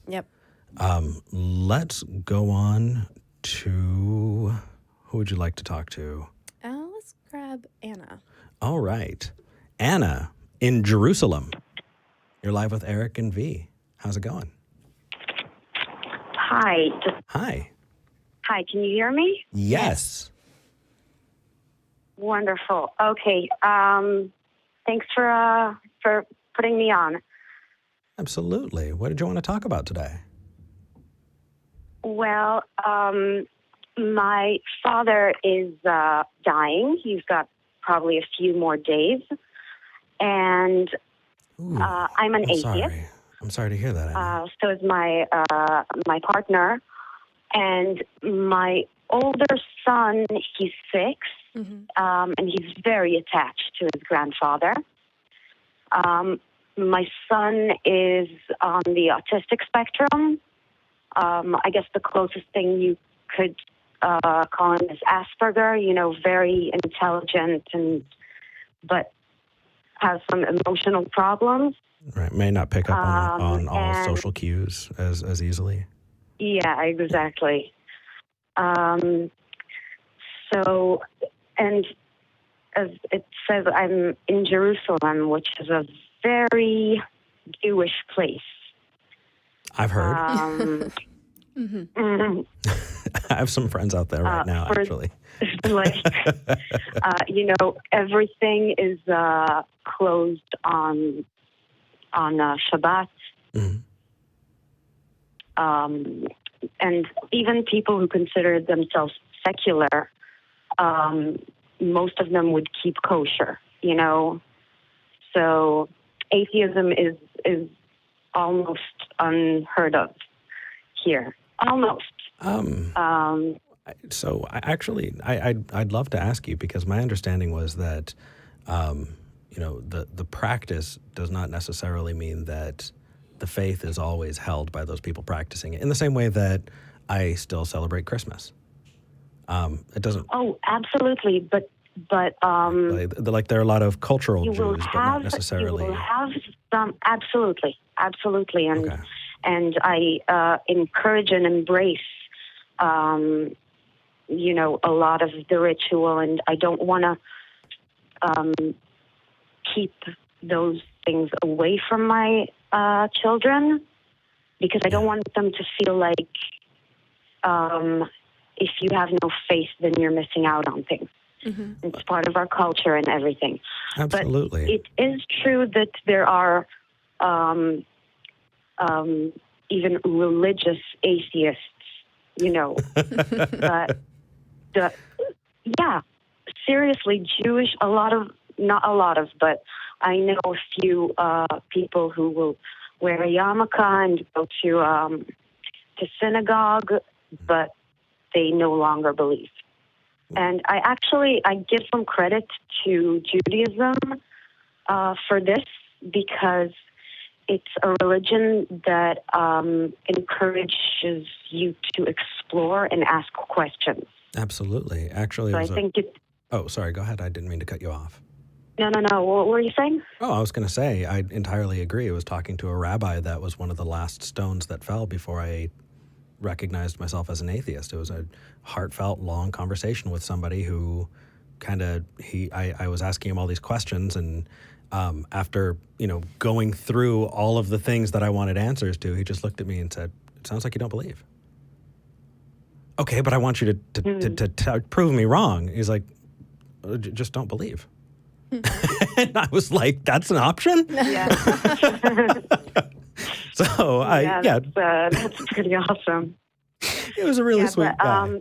Yep. Let's go on to, who would you like to talk to? Let's grab Anna. All right. Anna in Jerusalem. You're live with Eric and V. How's it going? Hi. Hi. Hi, can you hear me? Yes. Wonderful. Okay. Thanks for putting me on. Absolutely. What did you want to talk about today? Well, my father is dying. He's got probably a few more days. And I'm an atheist. I'm sorry to hear that, Anna. So is my partner. And my older son, he's 6, and he's very attached to his grandfather. My son is on the autistic spectrum. I guess the closest thing you could call him is Asperger, very intelligent, but has some emotional problems. Right, may not pick up on all social cues as easily. Yeah, exactly. So, and as it says, I'm in Jerusalem, which is a very Jewish place. I've heard. I have some friends out there right now, actually. Everything is closed on Shabbat. And even people who consider themselves secular, most of them would keep kosher, So atheism is almost unheard of here. Almost. So I'd love to ask you, because my understanding was that, the practice does not necessarily mean that the faith is always held by those people practicing it, in the same way that I still celebrate Christmas. It doesn't. Oh, absolutely, but there are a lot of cultural you will Jews, have, but not necessarily. You will have some, absolutely, and Okay. and I encourage and embrace, a lot of the ritual, and I don't want to keep those things away from my children, because I don't want them to feel like if you have no faith, then you're missing out on things. It's part of our culture and everything. Absolutely. But it is true that there are even religious atheists, but seriously, Jewish, not a lot of, but I know a few people who will wear a yarmulke and go to synagogue, but they no longer believe. And I give some credit to Judaism for this, because it's a religion that encourages you to explore and ask questions. Absolutely. Actually, So I think Oh, sorry. Go ahead. I didn't mean to cut you off. No. What were you saying? Oh, I was going to say, I entirely agree. I was talking to a rabbi that was one of the last stones that fell before I recognized myself as an atheist. It was a heartfelt, long conversation with somebody who I was asking him all these questions, and after, going through all of the things that I wanted answers to, he just looked at me and said, "It sounds like you don't believe." Okay, but I want you to prove me wrong. He's like, "Just don't believe." And I was like, "That's an option?" Yeah. So that's pretty awesome. It was a really sweet guy.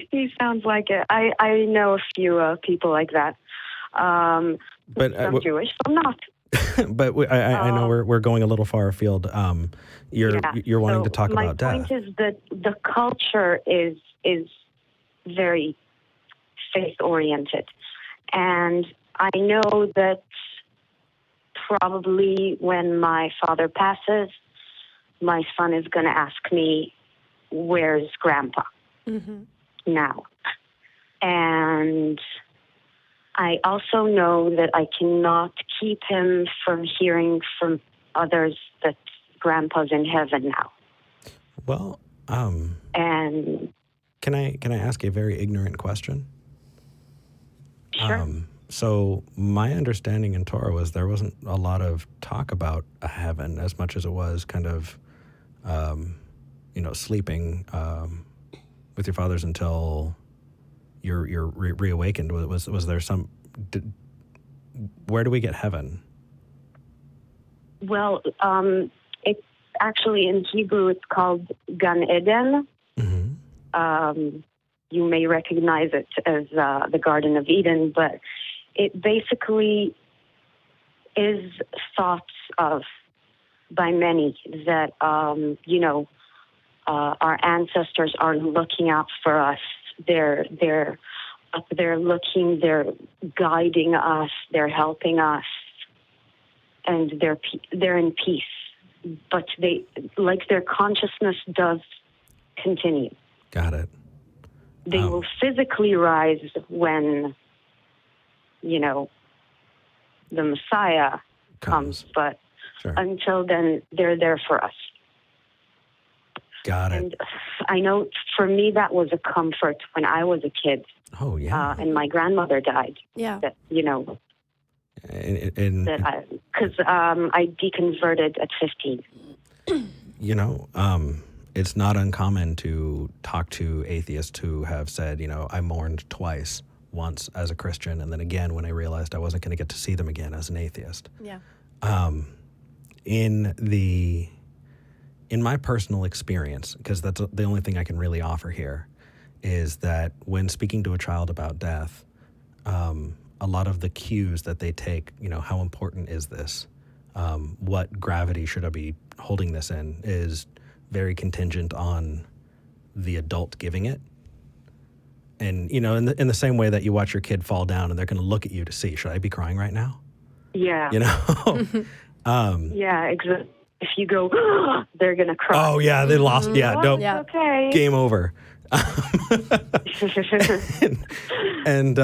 He sounds like it. I know a few people like that. But I'm Jewish, so I'm not. But I know we're going a little far afield. You're wanting to talk about death. My point is that the culture is very faith-oriented. And I know that probably when my father passes, my son is going to ask me, "Where's Grandpa now?" And I also know that I cannot keep him from hearing from others that Grandpa's in heaven now. Well, And can I ask a very ignorant question? sure. So my understanding in Torah was there wasn't a lot of talk about a heaven as much as it was kind of, sleeping with your fathers until you're reawakened. Was there some? Where do we get heaven? Well, it's actually in Hebrew it's called Gan Eden. Mm-hmm. You may recognize it as the Garden of Eden, but it basically is thought of by many that, our ancestors are looking out for us. They're looking, they're guiding us, they're helping us, and they're in peace. But their consciousness does continue. Got it. They will physically rise when, the Messiah comes, but sure. Until then, they're there for us. Got it. And I know for me that was a comfort when I was a kid. Oh, yeah. And my grandmother died. Yeah. That, because I deconverted at 15. It's not uncommon to talk to atheists who have said, I mourned twice, once as a Christian, and then again when I realized I wasn't going to get to see them again as an atheist. Yeah. In my personal experience, because that's the only thing I can really offer here, is that when speaking to a child about death, a lot of the cues that they take, how important is this? What gravity should I be holding this in is very contingent on the adult giving it. And, in the same way that you watch your kid fall down and they're going to look at you to see, should I be crying right now? Yeah. Yeah, exactly. If you go, they're going to cry. Oh, yeah, they lost. Yeah, no. Yeah. Okay. Game over. and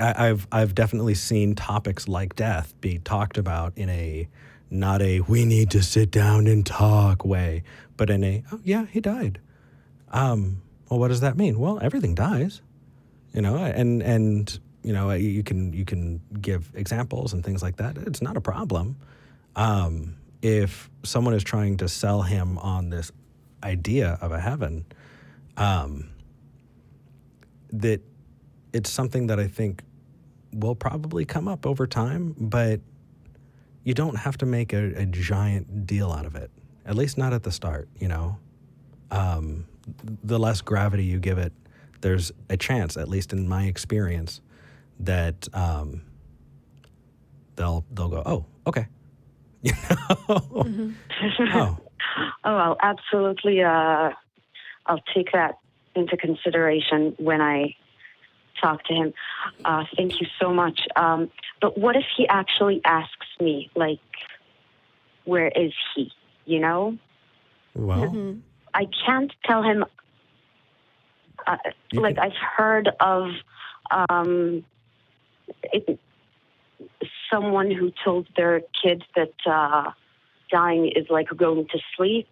I've definitely seen topics like death be talked about in not a we need to sit down and talk way, but in a, oh yeah, he died. Well, what does that mean? Well, everything dies, and you can give examples and things like that. It's not a problem. If someone is trying to sell him on this idea of a heaven, that it's something that I think will probably come up over time, but you don't have to make a giant deal out of it, at least not at the start, the less gravity you give it, there's a chance, at least in my experience, that they'll go, oh, okay. Mm-hmm. Oh, I'll absolutely, I'll take that into consideration when I talk to him. Thank you so much. But what if he actually asks me, like, where is he, Well, Mm-hmm. I can't tell him, I've heard of someone who told their kids that dying is like going to sleep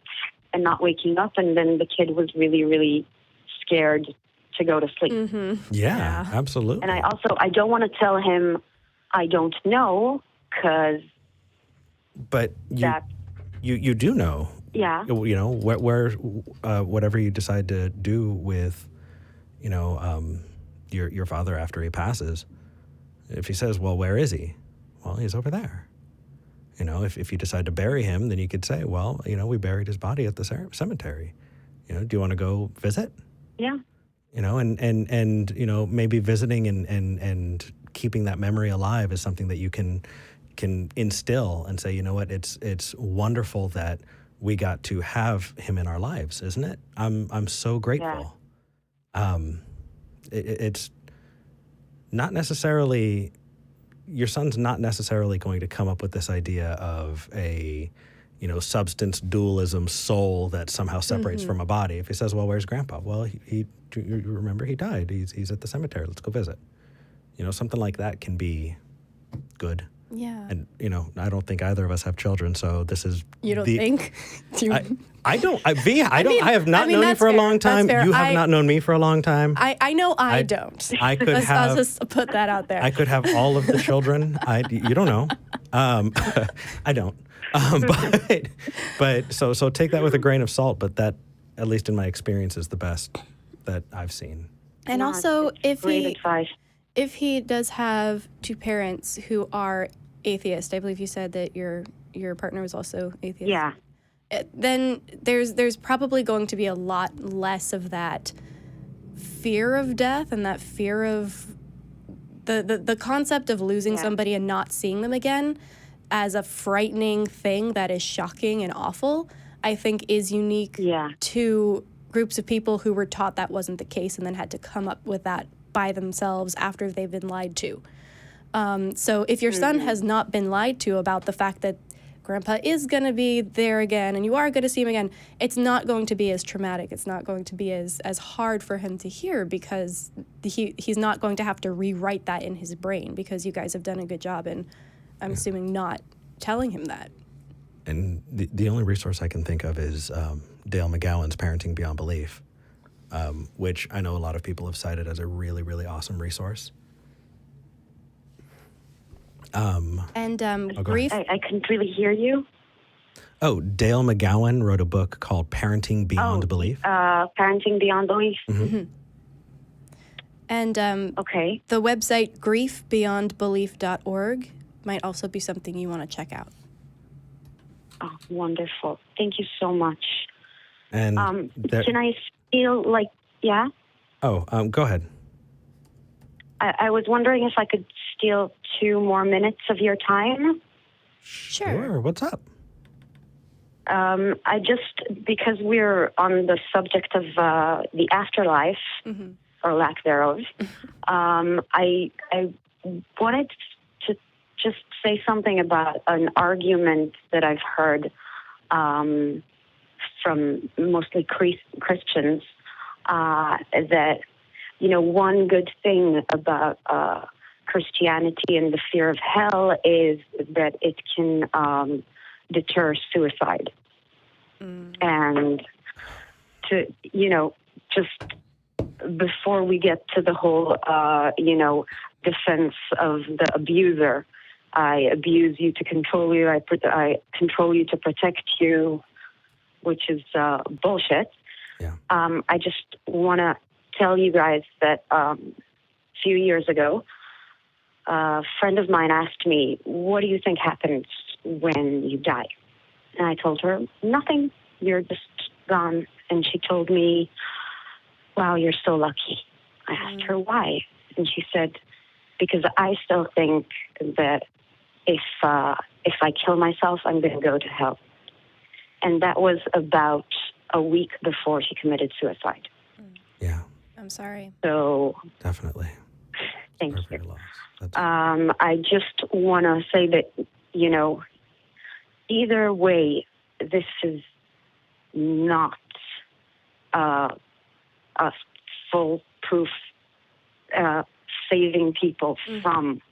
and not waking up, and then the kid was really, really scared to go to sleep. Mm-hmm. Yeah, absolutely. And I don't want to tell him I don't know, because but you do know. Yeah. Where whatever you decide to do with, your father after he passes, if he says, well, where is he? Well, he's over there. If you decide to bury him, then you could say, well, we buried his body at the cemetery. Do you want to go visit? Yeah. And maybe visiting and keeping that memory alive is something that you can instill and say, it's wonderful that we got to have him in our lives, isn't it? I'm so grateful. Yeah. It's not necessarily, your son's not necessarily going to come up with this idea of a, substance dualism soul that somehow separates from a body. If he says, well, where's Grandpa? Well, you remember he died. He's at the cemetery. Let's go visit. Something like that can be good. Yeah. And, I don't think either of us have children, so this is You don't think? I don't. I have not known you that's for a fair. long time. That's fair. You have not known me for a long time. I know I don't. I could I'll just put that out there. I could have all of the children. You don't know. I don't. But so take that with a grain of salt. But that, at least in my experience, is the best that I've seen. And also, Great advice. if he does have two parents who are atheist, I believe you said that your partner was also atheist. Yeah. Then there's probably going to be a lot less of that fear of death and that fear of the concept of losing somebody and not seeing them again as a frightening thing that is shocking and awful, I think is unique to groups of people who were taught that wasn't the case and then had to come up with that by themselves after they've been lied to. So if your son has not been lied to about the fact that Grandpa is going to be there again and you are going to see him again, it's not going to be as traumatic. It's not going to be as hard for him to hear because he's not going to have to rewrite that in his brain because you guys have done a good job in, I'm assuming, not telling him that. And the only resource I can think of is Dale McGowan's Parenting Beyond Belief, which I know a lot of people have cited as a really, really awesome resource. Grief. I couldn't really hear you. Oh, Dale McGowan wrote a book called Parenting Beyond Belief. Parenting Beyond Belief. Mm-hmm. And the website griefbeyondbelief.org might also be something you want to check out. Oh, wonderful. Thank you so much. And can I steal, Oh, go ahead. I was wondering if I could steal 2 more minutes of your time. Sure. What's up? Because we're on the subject of the afterlife, or lack thereof, I wanted to just say something about an argument that I've heard from mostly Christians, that, one good thing about Christianity and the fear of hell is that it can deter suicide. And to, just before we get to the whole, defense of the abuser, I abuse you to control you, I control you to protect you, which is bullshit. Yeah. I just want to tell you guys that a few years ago, a friend of mine asked me, what do you think happens when you die? And I told her, nothing, you're just gone. And she told me, wow, you're so lucky. I asked her why. And she said, because I still think that if I kill myself, I'm going to go to hell. And that was about a week before she committed suicide. Yeah. I'm sorry. So Definitely. Thank you. Loss. I just want to say that, either way, this is not a foolproof saving people from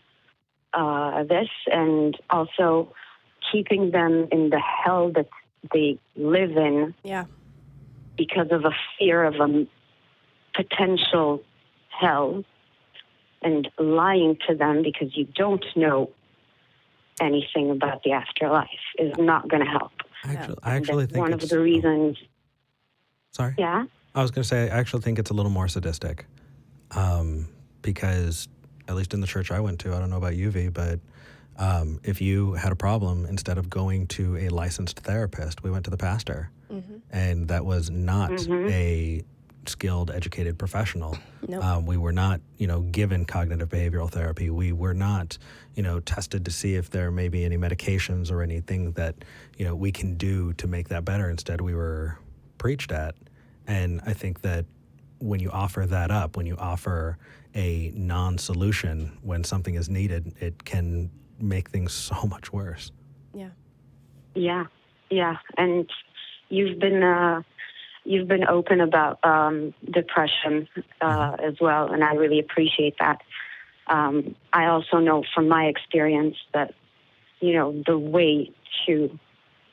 this, and also keeping them in the hell that they live in because of a fear of a potential hell, and lying to them because you don't know anything about the afterlife is not going to help. I actually think one of the reasons. Sorry? Yeah? I was going to say, I actually think it's a little more sadistic, because at least in the church I went to, I don't know about UV, but if you had a problem, instead of going to a licensed therapist, we went to the pastor. And that was not a skilled, educated professional. Nope. We were not, given cognitive behavioral therapy. We were not, tested to see if there may be any medications or anything that, we can do to make that better. Instead, we were preached at. And I think that when you offer that up, when you offer a non-solution when something is needed, it can make things so much worse. Yeah. And you've been open about depression as well, and I really appreciate that. I also know from my experience that the way to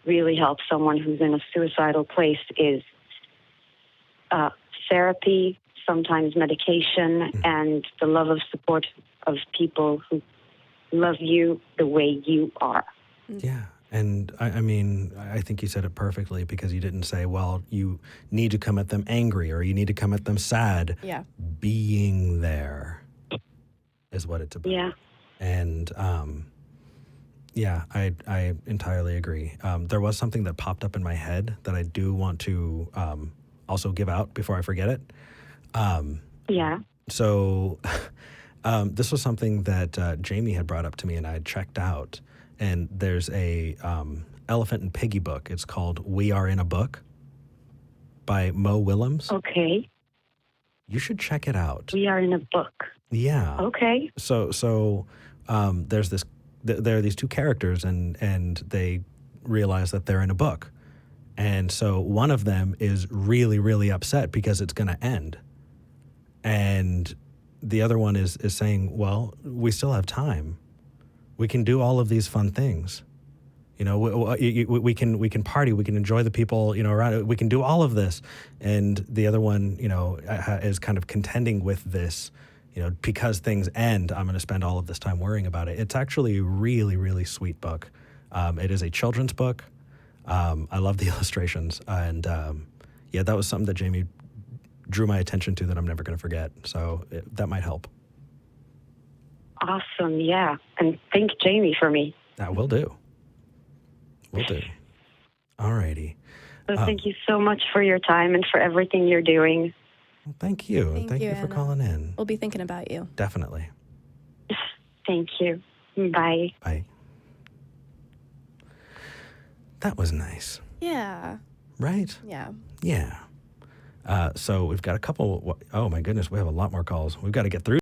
really help someone who's in a suicidal place is therapy, sometimes medication, and the love of support of people who love you the way you are. Yeah. And I mean, I think you said it perfectly, because you didn't say, well, you need to come at them angry or you need to come at them sad. Yeah. Being there is what it's about. Yeah. And yeah, I entirely agree. There was something that popped up in my head that I do want to also give out before I forget it. Yeah. So this was something that Jamie had brought up to me, and I had checked out. And there's a Elephant and Piggy book. It's called We Are in a Book by Mo Willems. Okay. You should check it out. We are in a book. Yeah. Okay. So there's this. There are these two characters, and they realize that they're in a book, and so one of them is really, really upset because it's going to end, and the other one is saying, "Well, we still have time. We can do all of these fun things. We can party. We can enjoy the people, around. We can do all of this." And the other one, is kind of contending with this, because things end, I'm going to spend all of this time worrying about it. It's actually a really, really sweet book. It is a children's book. I love the illustrations. And yeah, that was something that Jamie drew my attention to that I'm never going to forget. So that might help. Awesome. Yeah. And thank Jamie for me. Will do. Will do. All righty. So thank you so much for your time and for everything you're doing. Well, thank you. Thank you for Anna. calling in. We'll be thinking about you. Definitely. Thank you. Bye. Bye. That was nice. Yeah. Right? Yeah. Yeah. So we've got a couple. Oh, my goodness. We have a lot more calls. We've got to get through.